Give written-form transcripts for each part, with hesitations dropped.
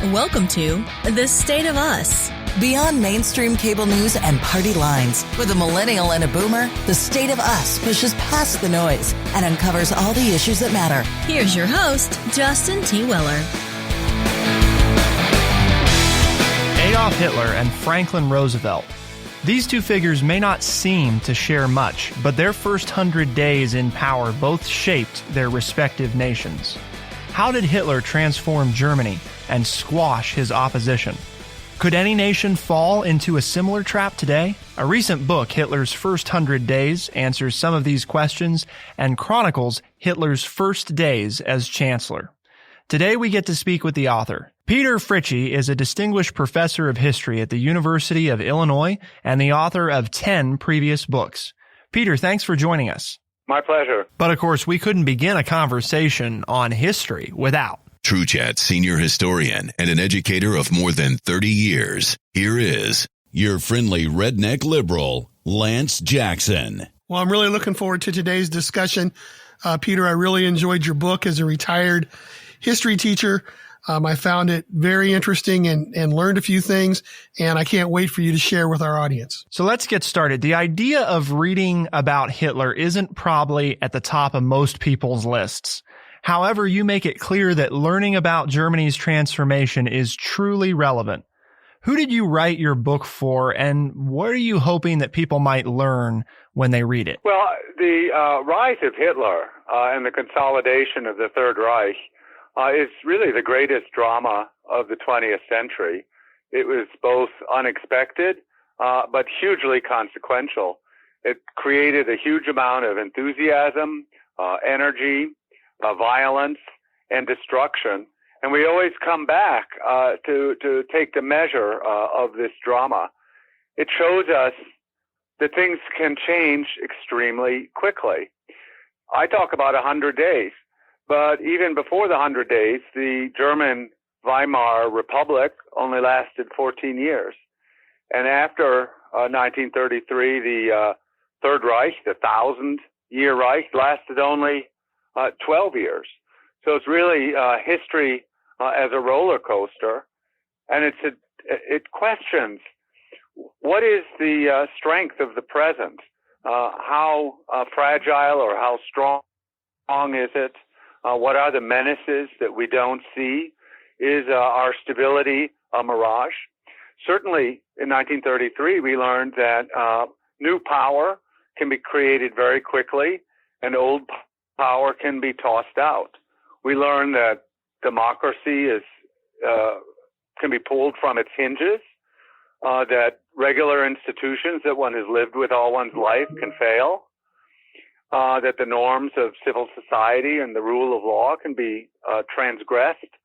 Welcome to The State of Us. Beyond mainstream cable news and party lines, with a millennial and a boomer, The State of Us pushes past the noise and uncovers all the issues that matter. Here's your host, Justin T. Weller. Adolf Hitler and Franklin Roosevelt. These two figures may not seem to share much, but their first 100 days in power both shaped their respective nations. How did Hitler transform Germany and squash his opposition? Could any nation fall into a similar trap today? A recent book, Hitler's First 100 Days, answers some of these questions and chronicles Hitler's first days as chancellor. Today we get to speak with the author. Peter Fritzsche is a distinguished professor of history at the University of Illinois and the author of 10 previous books. Peter, thanks for joining us. My pleasure. But of course, we couldn't begin a conversation on history without True Chat senior historian and an educator of more than 30 years. Here is your friendly redneck liberal, Lance Jackson. Well, I'm really looking forward to today's discussion. Peter, I really enjoyed your book as a retired history teacher. I found it very interesting and learned a few things, and I can't wait for you to share with our audience. So let's get started. The idea of reading about Hitler isn't probably at the top of most people's lists. However, you make it clear that learning about Germany's transformation is truly relevant. Who did you write your book for, and what are you hoping that people might learn when they read it? Well, the rise of Hitler and the consolidation of the Third Reich is really the greatest drama of the 20th century. It was both unexpected, but hugely consequential. It created a huge amount of enthusiasm, energy, violence, and destruction. And we always come back to take the measure of this drama. It shows us that things can change extremely quickly. I talk about 100 days. But even before the 100 days, the German Weimar Republic only lasted 14 years. And after 1933, the Third Reich, the 1,000-year Reich, lasted only 12 years. So it's really history as a roller coaster. And it questions, what is the strength of the present? How fragile or how strong is it? What are the menaces that we don't see? Is our stability a mirage? Certainly, in 1933, we learned that new power can be created very quickly, and old power can be tossed out. We learned that democracy can be pulled from its hinges, that regular institutions that one has lived with all one's life can fail, that the norms of civil society and the rule of law can be transgressed.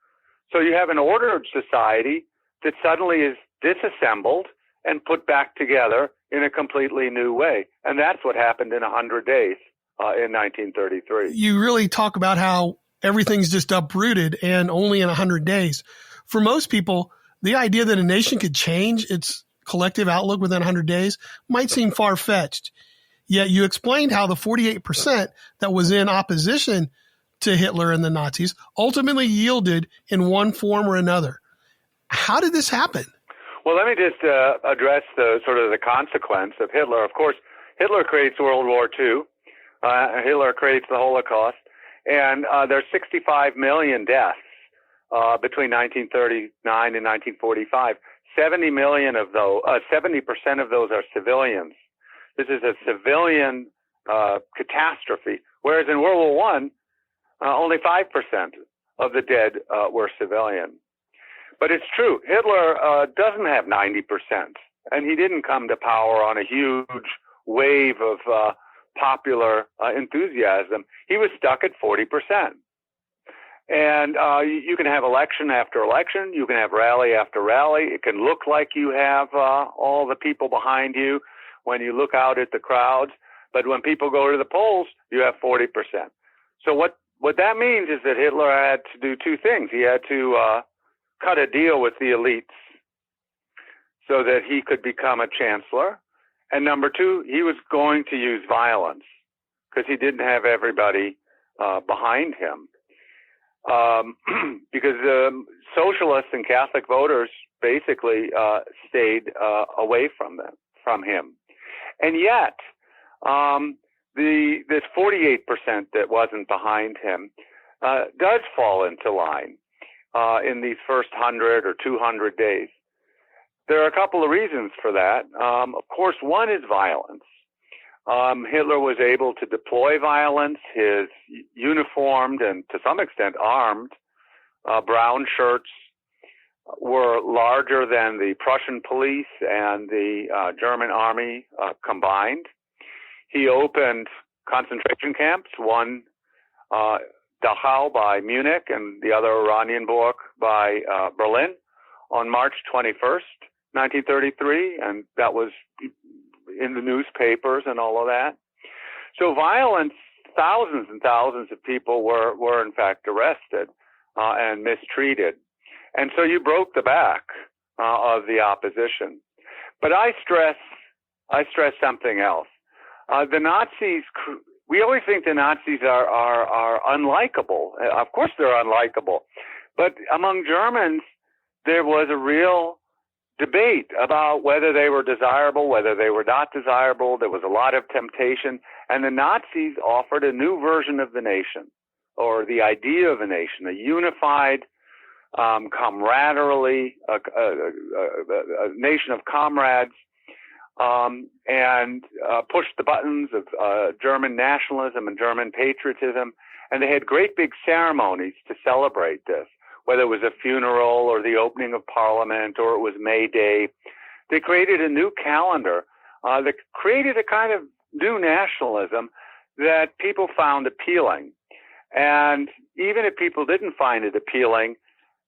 So you have an ordered society that suddenly is disassembled and put back together in a completely new way. And that's what happened in 100 days in 1933. You really talk about how everything's just uprooted and only in 100 days. For most people, the idea that a nation could change its collective outlook within 100 days might seem far-fetched. Yet you explained how the 48% that was in opposition to Hitler and the Nazis ultimately yielded in one form or another. How did this happen? Well, let me just address the sort of the consequence of Hitler. Of course, Hitler creates World War II. Hitler creates the Holocaust. And there's 65 million deaths between 1939 and 1945. 70% of those are civilians. This is a civilian catastrophe, whereas in World War I, only 5% of the dead were civilian. But it's true, Hitler doesn't have 90%, and he didn't come to power on a huge wave of popular enthusiasm. He was stuck at 40%. And you can have election after election, you can have rally after rally. It can look like you have all the people behind you when you look out at the crowds, but when people go to the polls, you have 40%. So what that means is that Hitler had to do two things. He had to cut a deal with the elites so that he could become a chancellor. And number two, he was going to use violence because he didn't have everybody behind him. because socialists and Catholic voters basically stayed away from him. And yet, this 48% that wasn't behind him does fall into line in these first 100 or 200 days. There are a couple of reasons for that. Of course, one is violence. Hitler was able to deploy violence. His uniformed and to some extent armed brown shirts were larger than the Prussian police and the German army combined. He opened concentration camps, one Dachau by Munich and the other Oranienburg by Berlin on March 21st, 1933, and that was in the newspapers and all of that. So violence, thousands and thousands of people were in fact arrested and mistreated. And so you broke the back of the opposition. But I stress something else. The Nazis, we always think the Nazis are unlikable. Of course they're unlikable. But among Germans, there was a real debate about whether they were desirable, whether they were not desirable. There was a lot of temptation. And the Nazis offered a new version of the nation, or the idea of a nation, a unified, camaraderie, a nation of comrades, and pushed the buttons of German nationalism and German patriotism. And they had great big ceremonies to celebrate this, whether it was a funeral or the opening of Parliament or it was May Day. They created a new calendar that created a kind of new nationalism that people found appealing. And even if people didn't find it appealing,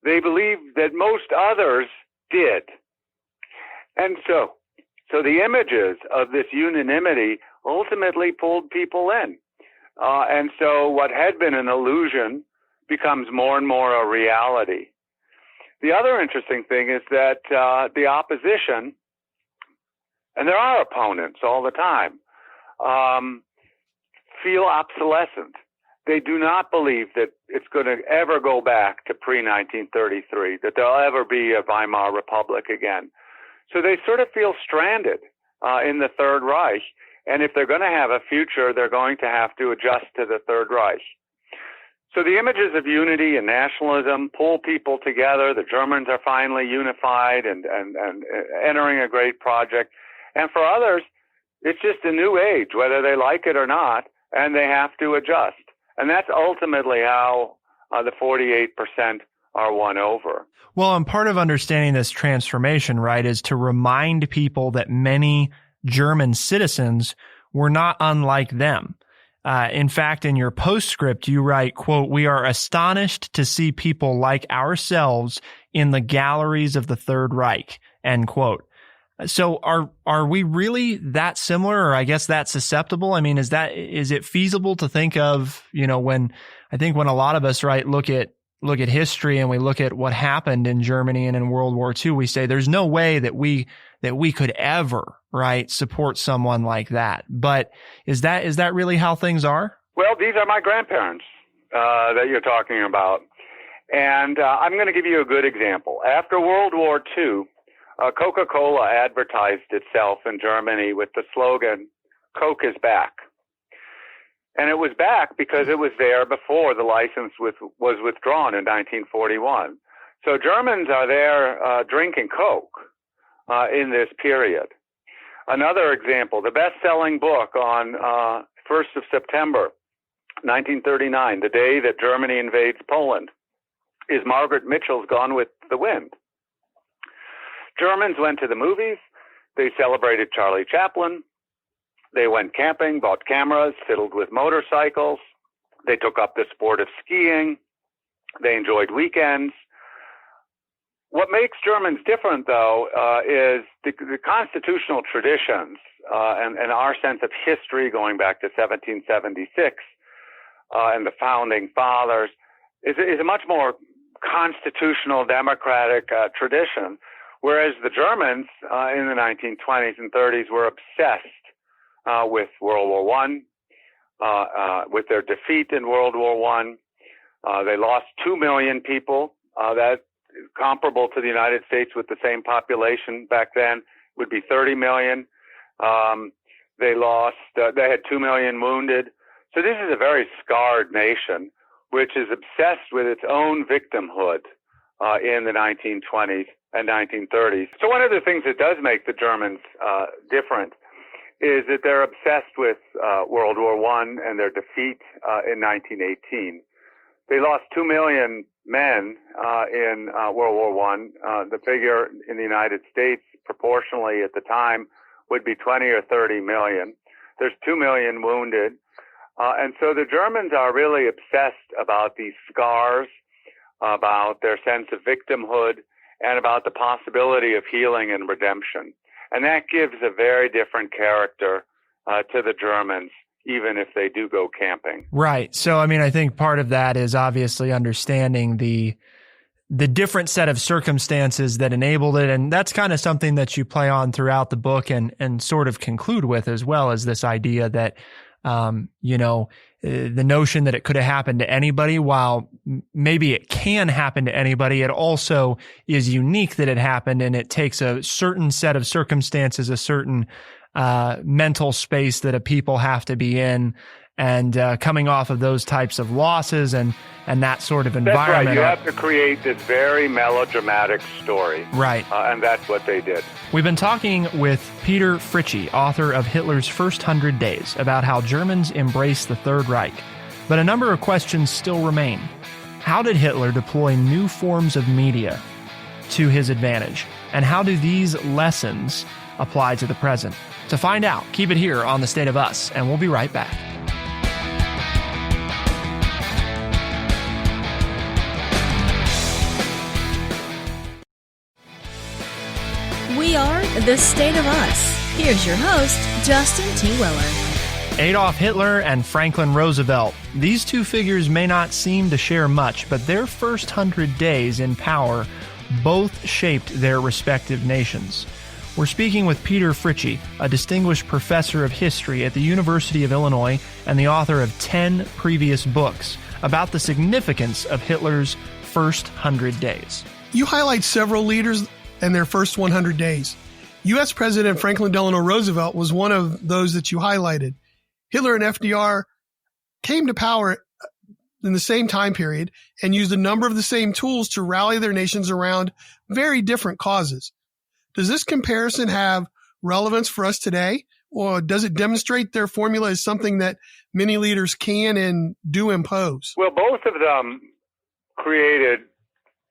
they believed that most others did. And so the images of this unanimity ultimately pulled people in. And so what had been an illusion becomes more and more a reality. The other interesting thing is that the opposition, and there are opponents all the time, feel obsolescent. They do not believe that it's going to ever go back to pre-1933, that there'll ever be a Weimar Republic again. So they sort of feel stranded in the Third Reich. And if they're going to have a future, they're going to have to adjust to the Third Reich. So the images of unity and nationalism pull people together. The Germans are finally unified and entering a great project. And for others, it's just a new age, whether they like it or not, and they have to adjust. And that's ultimately how the 48% are won over. Well, and part of understanding this transformation, right, is to remind people that many German citizens were not unlike them. In fact, in your postscript, you write, quote, "We are astonished to see people like ourselves in the galleries of the Third Reich," end quote. So are we really that similar, or I guess that susceptible? I mean, is it feasible to think of, when a lot of us, right, look at history and we look at what happened in Germany and in World War II, we say there's no way that we could ever, right, support someone like that. But is that really how things are? Well, these are my grandparents that you're talking about. And I'm going to give you a good example. After World War II, Coca-Cola advertised itself in Germany with the slogan, "Coke is back." And it was back because it was there before the license was withdrawn in 1941. So Germans are there drinking Coke in this period. Another example, the best-selling book on 1st of September, 1939, the day that Germany invades Poland, is Margaret Mitchell's Gone with the Wind. Germans went to the movies. They celebrated Charlie Chaplin. They went camping, bought cameras, fiddled with motorcycles. They took up the sport of skiing. They enjoyed weekends. What makes Germans different, though, is the constitutional traditions and our sense of history going back to 1776 and the founding fathers is a much more constitutional democratic tradition. Whereas the Germans in the 1920s and 30s were obsessed with World War I, with their defeat in World War I, They lost 2 million people. That is comparable to the United States with the same population back then would be 30 million. They had 2 million wounded. So this is a very scarred nation, which is obsessed with its own victimhood in the 1920s and 1930s. So one of the things that does make the Germans different is that they're obsessed with World War I and their defeat in 1918. They lost 2 million men in World War I. The figure in the United States, proportionally at the time, would be 20 or 30 million. There's 2 million wounded. And so the Germans are really obsessed about these scars, about their sense of victimhood, and about the possibility of healing and redemption. And that gives a very different character to the Germans, even if they do go camping. Right. So, I mean, I think part of that is obviously understanding the different set of circumstances that enabled it. And that's kind of something that you play on throughout the book and sort of conclude with, as well as this idea that, the notion that it could have happened to anybody, while maybe it can happen to anybody, it also is unique that it happened, and it takes a certain set of circumstances, a certain mental space that a people have to be in, and coming off of those types of losses and that sort of environment. That's right. You have to create this very melodramatic story. Right. And that's what they did. We've been talking with Peter Fritzsche, author of Hitler's First 100 Days, about how Germans embraced the Third Reich. But a number of questions still remain. How did Hitler deploy new forms of media to his advantage? And how do these lessons apply to the present? To find out, keep it here on The State of Us, and we'll be right back. We are The State of Us. Here's your host, Justin T. Weller. Adolf Hitler and Franklin Roosevelt. These two figures may not seem to share much, but their first 100 days in power both shaped their respective nations. We're speaking with Peter Fritzsche, a distinguished professor of history at the University of Illinois and the author of 10 previous books about the significance of Hitler's first 100 days. You highlight several leaders and their first 100 days. U.S. President Franklin Delano Roosevelt was one of those that you highlighted. Hitler and FDR came to power in the same time period and used a number of the same tools to rally their nations around very different causes. Does this comparison have relevance for us today, or does it demonstrate their formula as something that many leaders can and do impose? Well, both of them created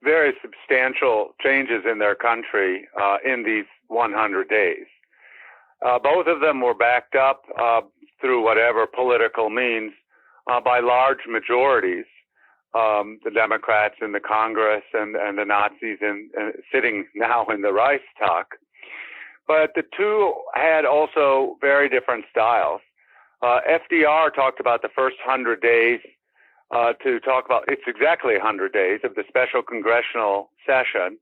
very substantial changes in their country in these 100 days. Both of them were backed up through whatever political means by large majorities. The Democrats in the Congress and the Nazis sitting now in the Reichstag. But the two had also very different styles. FDR talked about the first 100 days to talk about, it's exactly 100 days of the special congressional session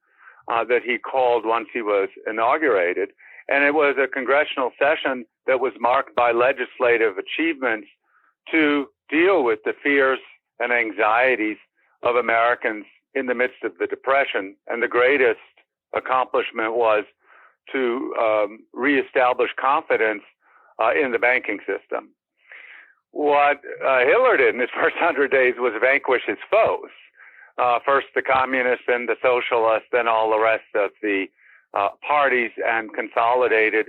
that he called once he was inaugurated. And it was a congressional session that was marked by legislative achievements to deal with the fears and anxieties of Americans in the midst of the Depression. And the greatest accomplishment was to reestablish confidence in the banking system. What Hitler did in his first 100 days was vanquish his foes. First the communists, then the socialists, then all the rest of the parties, and consolidated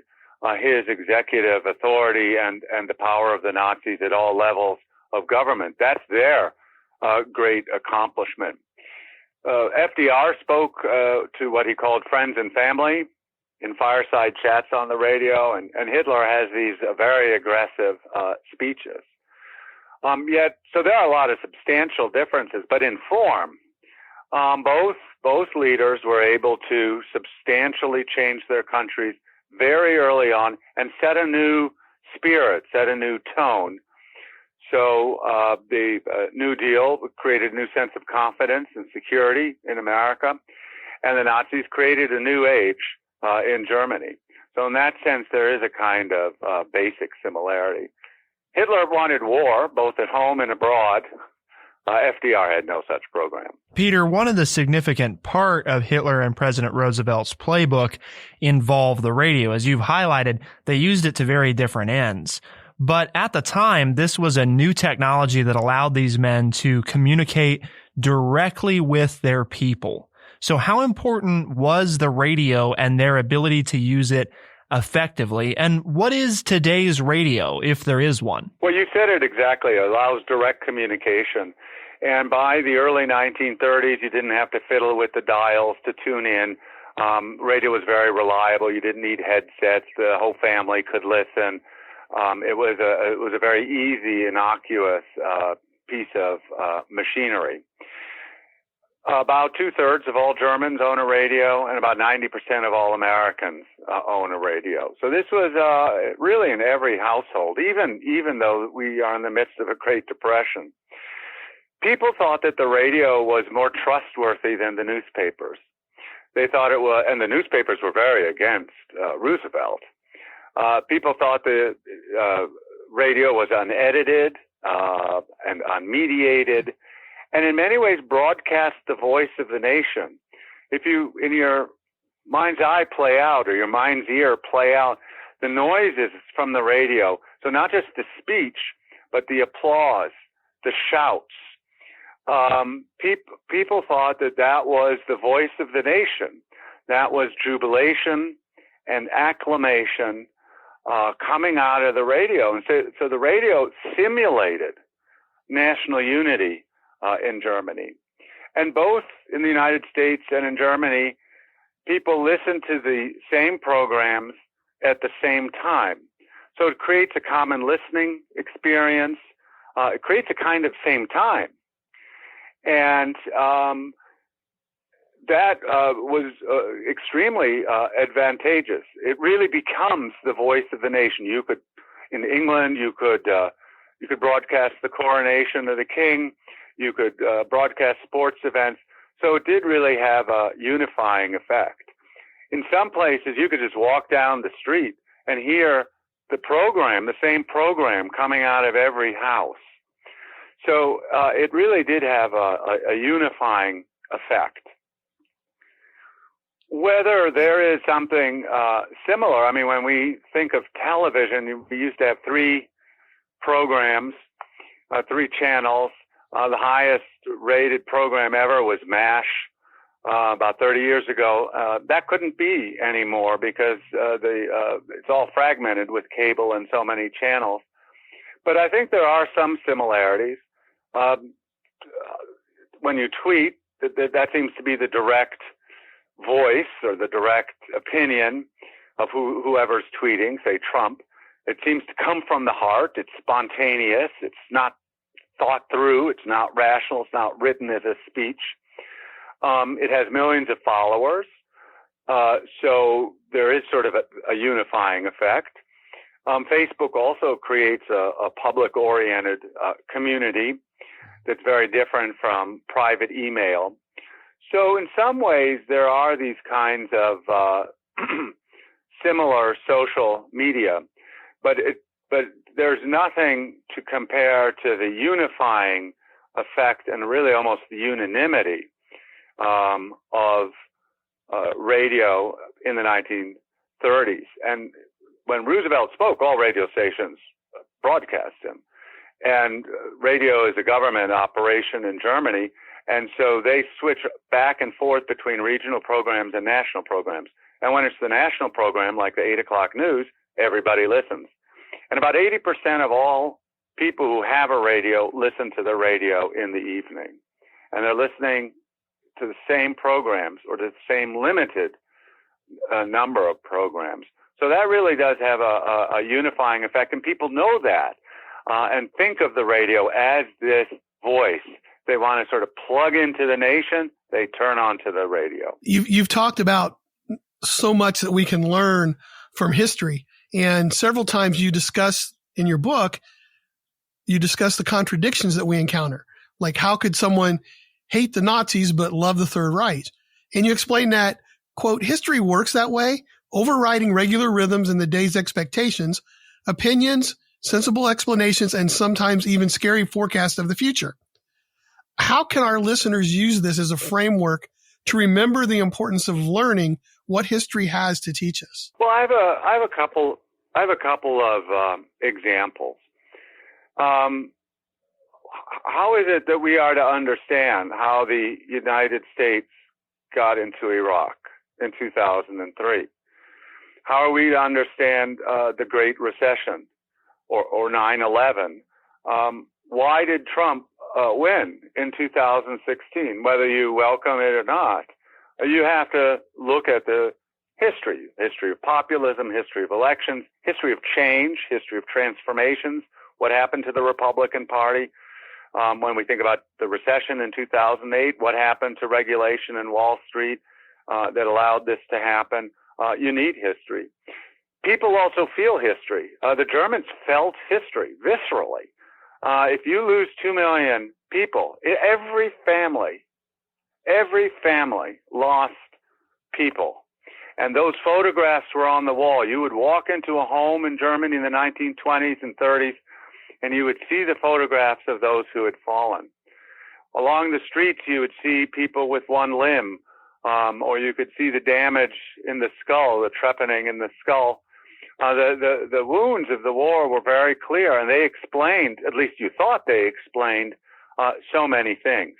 his executive authority and the power of the Nazis at all levels of government. That's their great accomplishment. FDR spoke to what he called friends and family in fireside chats on the radio, and Hitler has these very aggressive speeches. So there are a lot of substantial differences, but in form, both leaders were able to substantially change their countries very early on and set a new spirit, set a new tone. So the New Deal created a new sense of confidence and security in America, and the Nazis created a new age in Germany. So in that sense, there is a kind of basic similarity. Hitler wanted war, both at home and abroad. FDR had no such program. Peter, one of the significant part of Hitler and President Roosevelt's playbook involved the radio. As you've highlighted, they used it to very different ends. But at the time, this was a new technology that allowed these men to communicate directly with their people. So how important was the radio and their ability to use it effectively? And what is today's radio, if there is one? Well, you said it exactly. It allows direct communication. And by the early 1930s, you didn't have to fiddle with the dials to tune in. Radio was very reliable. You didn't need headsets. The whole family could listen. It was a very easy, innocuous piece of machinery. About 2/3 of all Germans own a radio, and about 90% of all Americans own a radio. So this was really in every household, even though we are in the midst of a Great Depression. People thought that the radio was more trustworthy than the newspapers. They thought it was, and the newspapers were very against Roosevelt. People thought the radio was unedited and unmediated, and in many ways broadcast the voice of the nation. If you, in your mind's eye play out, or your mind's ear play out, the noises from the radio, so not just the speech, but the applause, the shouts. People thought that was the voice of the nation. That was jubilation and acclamation coming out of the radio. And so the radio simulated national unity in Germany. And both in the United States and in Germany, people listened to the same programs at the same time. So it creates a common listening experience. It creates a kind of same time. And that was extremely advantageous. It really becomes the voice of the nation. You could, in England, you could broadcast the coronation of the king. You could broadcast sports events. So it did really have a unifying effect. In some places, you could just walk down the street and hear the same program coming out of every house. So it really did have a unifying effect. Whether there is something similar, I mean, when we think of television, we used to have 3 programs, 3 channels. The highest rated program ever was MASH about 30 years ago. That couldn't be anymore because it's all fragmented with cable and so many channels. But I think there are some similarities. When you tweet, that seems to be the direct voice or the direct opinion of whoever's tweeting, say Trump. It seems to come from the heart. It's spontaneous. It's not thought through. It's not rational. It's not written as a speech. It has millions of followers. So there is sort of a unifying effect. Facebook also creates a public-oriented community that's very different from private email. So in some ways, there are these kinds of similar social media, but there's nothing to compare to the unifying effect and really almost the unanimity of radio in the 1930s. And when Roosevelt spoke, all radio stations broadcast him. And radio is a government operation in Germany, and so they switch back and forth between regional programs and national programs. And when it's the national program, like the 8 o'clock news, everybody listens. And about 80% of all people who have a radio listen to the radio in the evening. And they're listening to the same programs or to the same limited number of programs. So that really does have a unifying effect, and people know that and think of the radio as this voice. They want to sort of plug into the nation, they turn on to the radio. You've talked about so much that we can learn from history, and several times you discuss in your book, you discuss the contradictions that we encounter. Like, how could someone hate the Nazis but love the Third Reich? And you explain that, quote, history works that way, overriding regular rhythms and the day's expectations, opinions, sensible explanations, and sometimes even scary forecasts of the future. How can our listeners use this as a framework to remember the importance of learning what history has to teach us? Well, I have a couple of examples. How is it that we are to understand how the United States got into Iraq in 2003? How are we to understand the Great Recession or 9/11? Why did Trump win in 2016? Whether you welcome it or not, you have to look at the history of populism, history of elections, history of change, history of transformations, what happened to the Republican Party. When we think about the recession in 2008, what happened to regulation in Wall Street that allowed this to happen? You need history. People also feel history. The Germans felt history viscerally. If you lose 2 million people, every family lost people. And those photographs were on the wall. You would walk into a home in Germany in the 1920s and 30s, and you would see the photographs of those who had fallen. Along the streets, you would see people with one limb, or you could see the damage in the skull, the trepanning in the skull. The wounds of the war were very clear, and they explained, at least you thought they explained, so many things.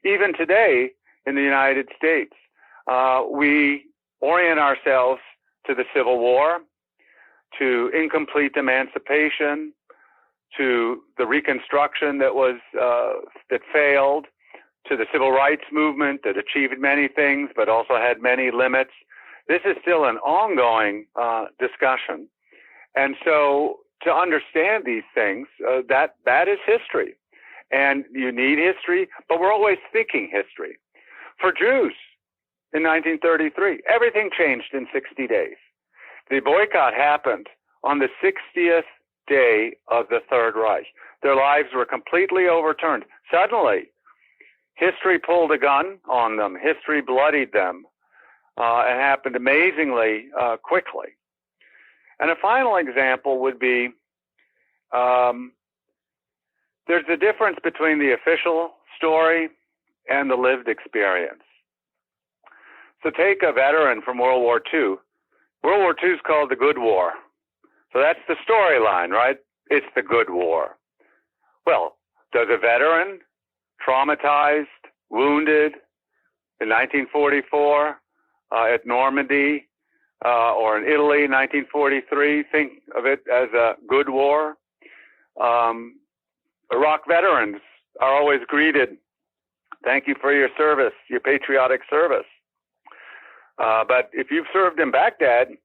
Even today in the United States, we orient ourselves to the Civil War, to incomplete emancipation, to the Reconstruction that failed, to the Civil Rights Movement that achieved many things but also had many limits. This is still an ongoing discussion. And so to understand these things, that is history. And you need history, but we're always thinking history. For Jews in 1933, everything changed in 60 days. The boycott happened on the 60th day of the Third Reich. Their lives were completely overturned. Suddenly, history pulled a gun on them. History bloodied them. It happened amazingly quickly. And a final example would be there's a difference between the official story and the lived experience. So take a veteran from World War II. World War II is called the Good War. So that's the storyline, right? It's the good war. Well, does a veteran, traumatized, wounded in 1944 at Normandy or in Italy in 1943, think of it as a good war? Iraq veterans are always greeted, thank you for your service, your patriotic service. But if you've served in Baghdad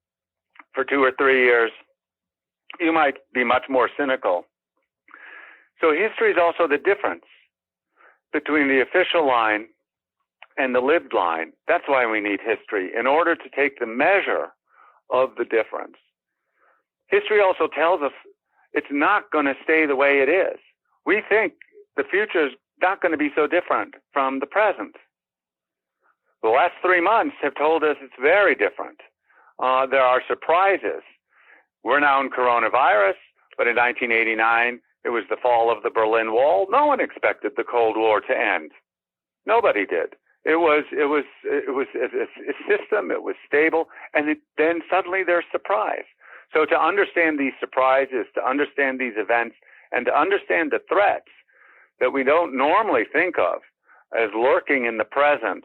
for 2 or 3 years, you might be much more cynical. So history is also the difference between the official line and the lived line. That's why we need history, in order to take the measure of the difference. History also tells us it's not going to stay the way it is. We think the future is not going to be so different from the present. The last 3 months have told us it's very different. There are surprises. We're now in coronavirus, but in 1989, it was the fall of the Berlin Wall. No one expected the Cold War to end. Nobody did. It was a system. It was stable, and then suddenly there's surprise. So to understand these surprises, to understand these events, and to understand the threats that we don't normally think of as lurking in the present,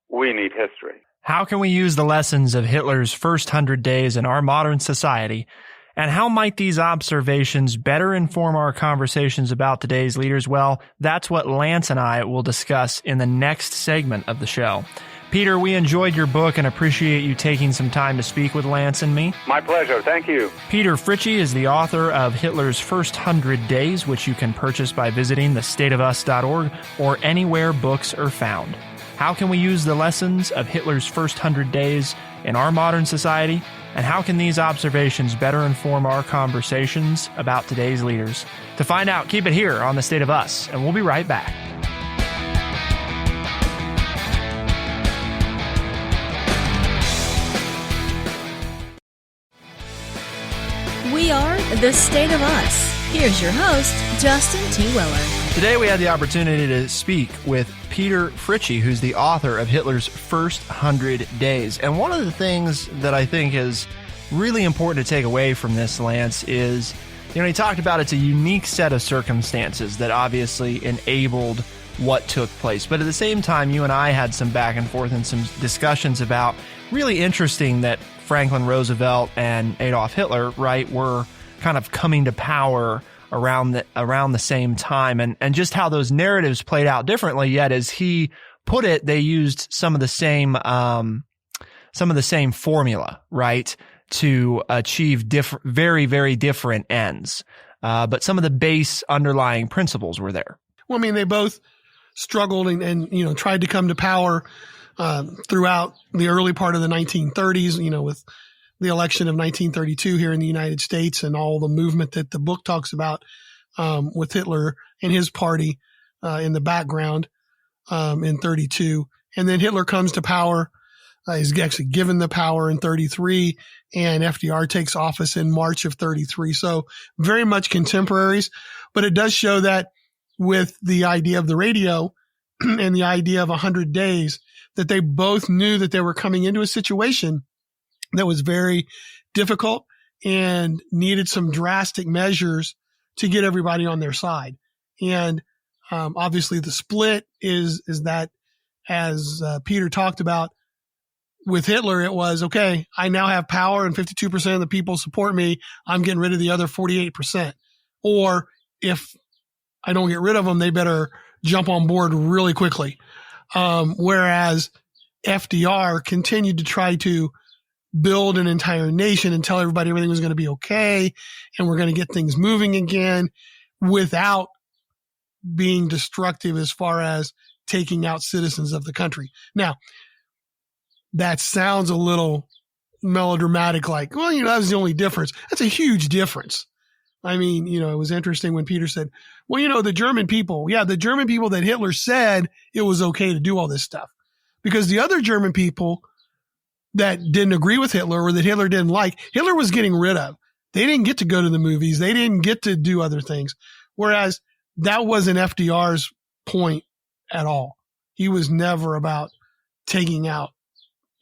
we need history. How can we use the lessons of Hitler's first 100 days in our modern society? And how might these observations better inform our conversations about today's leaders? Well, that's what Lance and I will discuss in the next segment of the show. Peter, we enjoyed your book and appreciate you taking some time to speak with Lance and me. My pleasure. Thank you. Peter Fritzsche is the author of Hitler's First 100 Days, which you can purchase by visiting thestateofus.org or anywhere books are found. How can we use the lessons of Hitler's first 100 days in our modern society? And how can these observations better inform our conversations about today's leaders? To find out, keep it here on The State of Us, and we'll be right back. We are The State of Us. Here's your host, Justin T. Weller. Today we had the opportunity to speak with Peter Fritzsche, who's the author of Hitler's First 100 Days. And one of the things that I think is really important to take away from this, Lance, is, he talked about it's a unique set of circumstances that obviously enabled what took place. But at the same time, you and I had some back and forth and some discussions about really interesting that Franklin Roosevelt and Adolf Hitler, right, were kind of coming to power around the same time, and just how those narratives played out differently. Yet, as he put it, they used some of the same formula, right, to achieve very, very different ends. But some of the base underlying principles were there. Well, I mean, they both struggled and tried to come to power throughout the early part of the 1930s, with the election of 1932 here in the United States and all the movement that the book talks about with Hitler and his party in the background in 32. And then Hitler comes to power. He's actually given the power in 33, and FDR takes office in March of 33. So very much contemporaries, but it does show that with the idea of the radio and the idea of 100 days, that they both knew that they were coming into a situation that was very difficult and needed some drastic measures to get everybody on their side. And obviously the split is that, as Peter talked about, with Hitler, it was, okay, I now have power and 52% of the people support me. I'm getting rid of the other 48%. Or if I don't get rid of them, they better jump on board really quickly. Whereas FDR continued to try to build an entire nation and tell everybody everything was going to be okay and we're going to get things moving again without being destructive as far as taking out citizens of the country. Now, that sounds a little melodramatic, like, well, that was the only difference. That's a huge difference. I mean, it was interesting when Peter said, well, the German people that Hitler said it was okay to do all this stuff, because the other German people that didn't agree with Hitler or that Hitler didn't like, Hitler was getting rid of. They didn't get to go to the movies. They didn't get to do other things. Whereas that wasn't FDR's point at all. He was never about taking out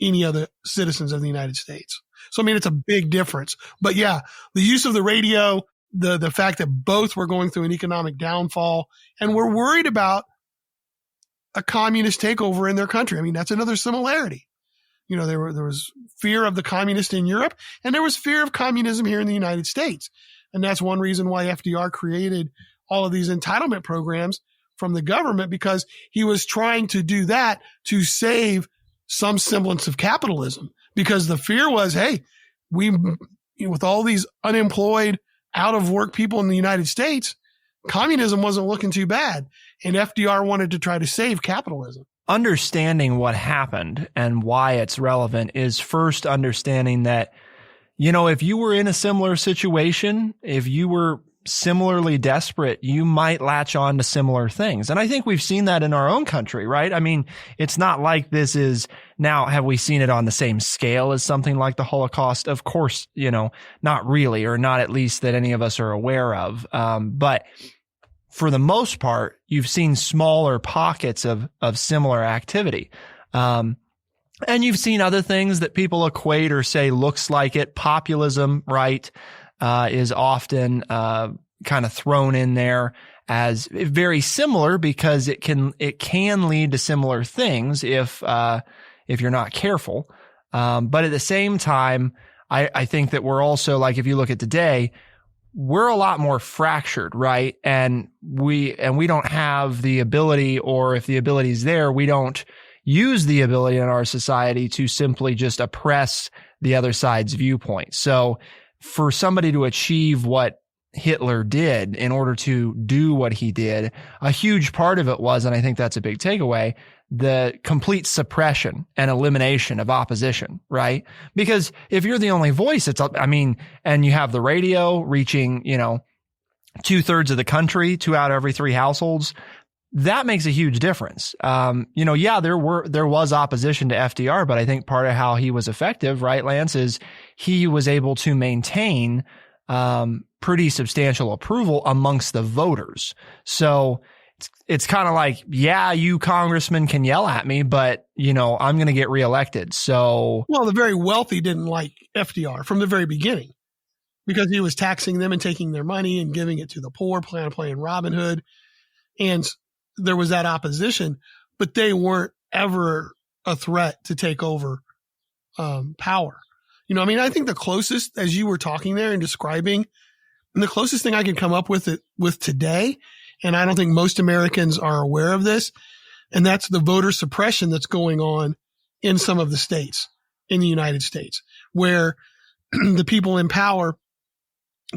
any other citizens of the United States. So, I mean, it's a big difference. But yeah, the use of the radio, the fact that both were going through an economic downfall and were worried about a communist takeover in their country. I mean, that's another similarity. There was fear of the communists in Europe, and there was fear of communism here in the United States. And that's one reason why FDR created all of these entitlement programs from the government, because he was trying to do that to save some semblance of capitalism. Because the fear was, hey, with all these unemployed, out of work people in the United States, communism wasn't looking too bad. And FDR wanted to try to save capitalism. Understanding what happened and why it's relevant is first understanding that, if you were in a similar situation, if you were similarly desperate, you might latch on to similar things. And I think we've seen that in our own country, right? I mean, it's not like this is now, have we seen it on the same scale as something like the Holocaust? Of course, not really, or not at least that any of us are aware of. But for the most part, you've seen smaller pockets of similar activity. And you've seen other things that people equate or say looks like it. Populism, right, is often kind of thrown in there as very similar, because it can lead to similar things if you're not careful. But at the same time, I think that we're also, like, if you look at today, we're a lot more fractured, right? And we don't have the ability, or if the ability is there, we don't use the ability in our society to simply just oppress the other side's viewpoint. So for somebody to achieve what Hitler did in order to do what he did, a huge part of it was, and I think that's a big takeaway, the complete suppression and elimination of opposition, right? Because if you're the only voice, and you have the radio reaching, 2/3 of the country, 2 out of every 3 households, that makes a huge difference. There was opposition to FDR, but I think part of how he was effective, right, Lance, is he was able to maintain pretty substantial approval amongst the voters. So it's kind of like, yeah, you congressmen can yell at me, but, you know, I'm going to get reelected. So, well, the very wealthy didn't like FDR from the very beginning because he was taxing them and taking their money and giving it to the poor, playing Robin Hood. And there was that opposition, but they weren't ever a threat to take over power. You know, I mean, I think the closest, as you were talking there and describing, and the closest thing I can come up with today, and I don't think most Americans are aware of this, and that's the voter suppression that's going on in some of the states in the United States, where the people in power,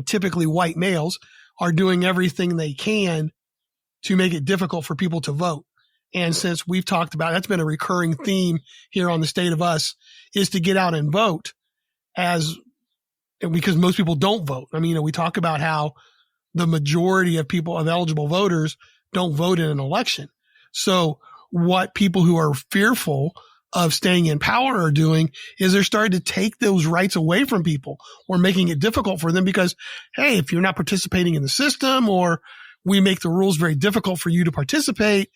typically white males, are doing everything they can to make it difficult for people to vote. And since we've talked about, that's been a recurring theme here on The State of Us, is to get out and vote, because most people don't vote. I mean, you know, we talk about how the majority of people, of eligible voters, don't vote in an election. So what people who are fearful of staying in power are doing is they're starting to take those rights away from people or making it difficult for them because, hey, if you're not participating in the system, or we make the rules very difficult for you to participate,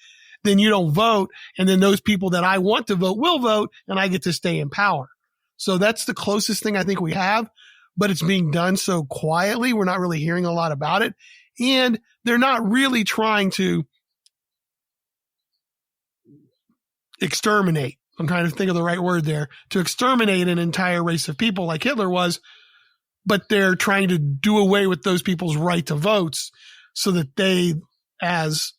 then you don't vote. And then those people that I want to vote will vote, and I get to stay in power. So that's the closest thing I think we have, but it's being done so quietly. We're not really hearing a lot about it. And they're not really trying to exterminate. I'm trying to think of the right word there, to exterminate an entire race of people like Hitler was, but they're trying to do away with those people's right to votes so that they, as,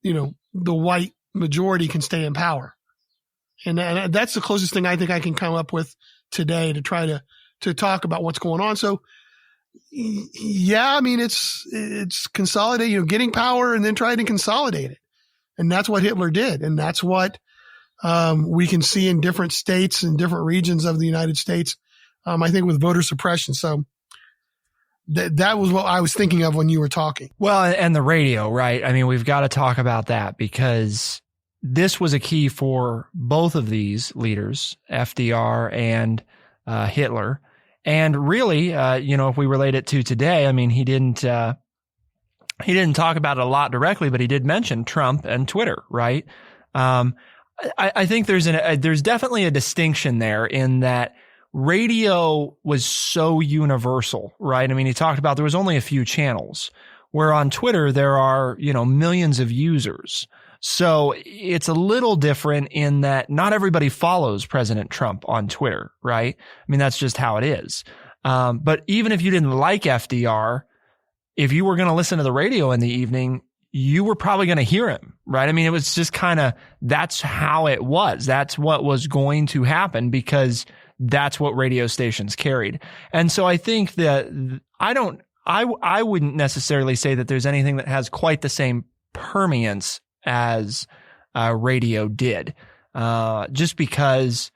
you know, the white majority, can stay in power. And that's the closest thing I think I can come up with today to try to talk about what's going on. So yeah, I mean, it's consolidate, you know, getting power and then trying to consolidate it. And that's what Hitler did. And that's what we can see in different states and different regions of the United States, I think, with voter suppression. So that was what I was thinking of when you were talking. Well, and the radio, right? I mean, we've got to talk about that because this was a key for both of these leaders, FDR and Hitler. And really, you know, if we relate it to today, I mean, he didn't talk about it a lot directly, but he did mention Trump and Twitter, right? I think there's definitely a distinction there in that radio was so universal, right? I mean, he talked about there was only a few channels, where on Twitter there are, you know, millions of users. So it's a little different in that not everybody follows President Trump on Twitter, right? I mean, that's just how it is. But even if you didn't like FDR, if you were going to listen to the radio in the evening, you were probably going to hear him, right? I mean, it was just kind of, that's how it was. That's what was going to happen because that's what radio stations carried. And so I think that I wouldn't necessarily say that there's anything that has quite the same permeance as radio did, just because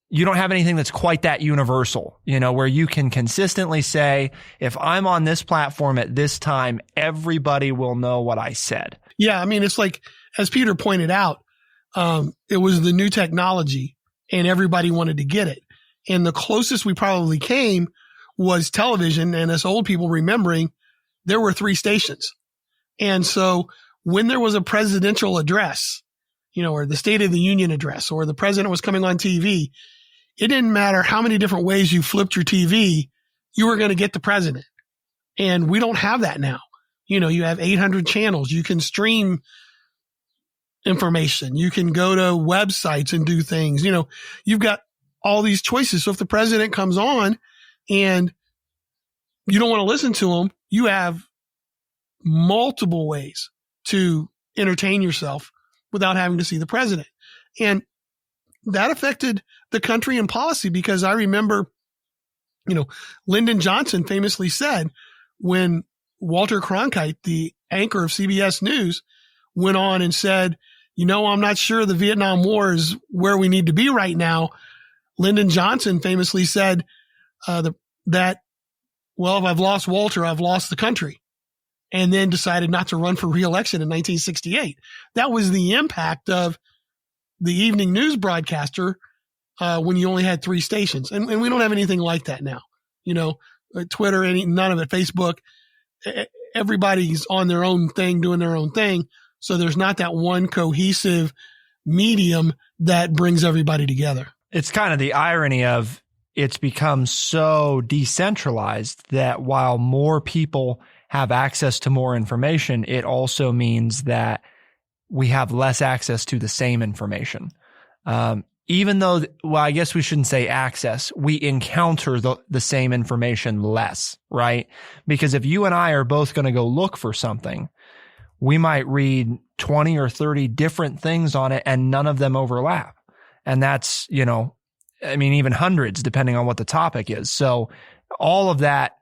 you don't have anything that's quite that universal, you know, where you can consistently say, if I'm on this platform at this time, everybody will know what I said. Yeah. I mean, it's like, as Peter pointed out, it was the new technology and everybody wanted to get it. And the closest we probably came was television. And as old people remembering, there were 3 stations. And so when there was a presidential address, you know, or the State of the Union address, or the president was coming on TV, it didn't matter how many different ways you flipped your TV, you were going to get the president. And we don't have that now. You know, you have 800 channels. You can stream information. You can go to websites and do things. You know, you've got all these choices. So if the president comes on and you don't want to listen to him, you have multiple ways to entertain yourself without having to see the president. And that affected the country and policy, because I remember, you know, Lyndon Johnson famously said when Walter Cronkite, the anchor of CBS News, went on and said, you know, I'm not sure the Vietnam War is where we need to be right now. Lyndon Johnson famously said that, well, if I've lost Walter, I've lost the country. And then decided not to run for re-election in 1968. That was the impact of the evening news broadcaster when you only had 3 stations. And we don't have anything like that now. You know, Twitter, none of it, Facebook. everybody's on their own thing, doing their own thing. So there's not that one cohesive medium that brings everybody together. It's kind of the irony of it's become so decentralized that while more people have access to more information, it also means that we have less access to the same information. Even though, well, I guess we shouldn't say access, we encounter the same information less, right? Because if you and I are both going to go look for something, we might read 20 or 30 different things on it and none of them overlap. And that's, even hundreds, depending on what the topic is. So all of that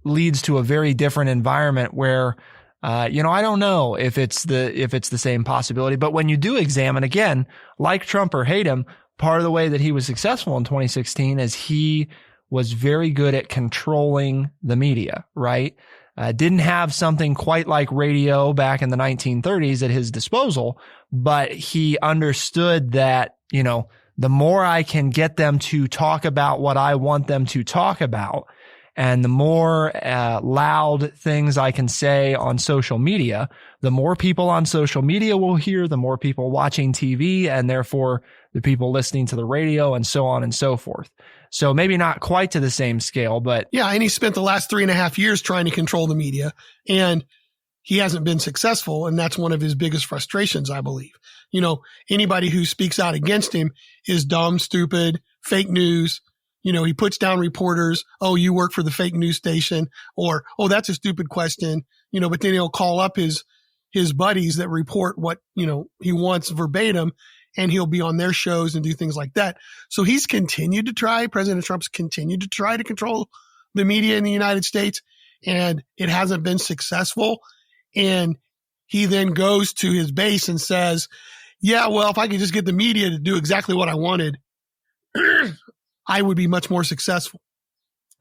leads to a very different environment where, I don't know if it's the same possibility, but when you do examine, again, like Trump or hate him, part of the way that he was successful in 2016 is he was very good at controlling the media, right? Didn't have something quite like radio back in the 1930s at his disposal, but he understood that, the more I can get them to talk about what I want them to talk about, and the more loud things I can say on social media, the more people on social media will hear, the more people watching TV, and therefore the people listening to the radio, and so on and so forth. So maybe not quite to the same scale, but... Yeah, and he spent the last 3.5 years trying to control the media, and he hasn't been successful, and that's one of his biggest frustrations, I believe. Anybody who speaks out against him is dumb, stupid, fake news. He puts down reporters. Oh, you work for the fake news station, or, oh, that's a stupid question. But then he'll call up his buddies that report what, he wants verbatim, and he'll be on their shows and do things like that. So President Trump's continued to try to control the media in the United States, and it hasn't been successful. And he then goes to his base and says, yeah, well, if I could just get the media to do exactly what I wanted, I would be much more successful.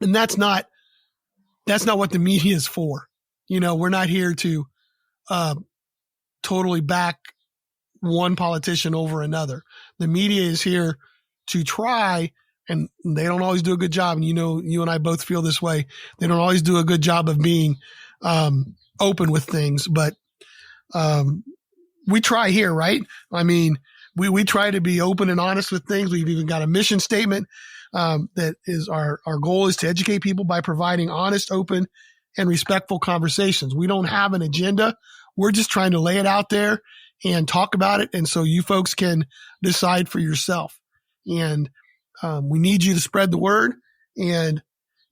And that's not what the media is for. We're not here to totally back one politician over another. The media is here to try, and they don't always do a good job. And you and I both feel this way. They don't always do a good job of being open with things, but we try here, right? We try to be open and honest with things. We've even got a mission statement that is our goal is to educate people by providing honest, open, and respectful conversations. We don't have an agenda. We're just trying to lay it out there and talk about it, and so you folks can decide for yourself. And we need you to spread the word. And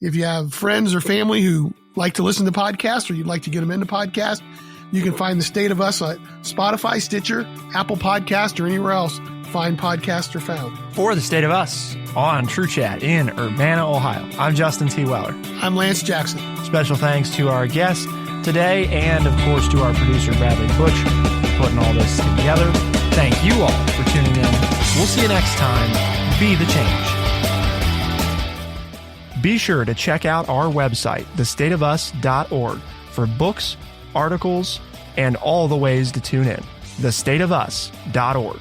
if you have friends or family who like to listen to podcasts, or you'd like to get them into podcasts, you can find The State of Us at Spotify, Stitcher, Apple Podcast, or anywhere else fine podcasts are found. For The State of Us on True Chat in Urbana, Ohio, I'm Justin T. Weller. I'm Lance Jackson. Special thanks to our guest today, and of course to our producer Bradley Butch for putting all this together. Thank you all for tuning in. We'll see you next time. Be the change. Be sure to check out our website, thestateofus.org, for books, articles, and all the ways to tune in. thestateofus.org.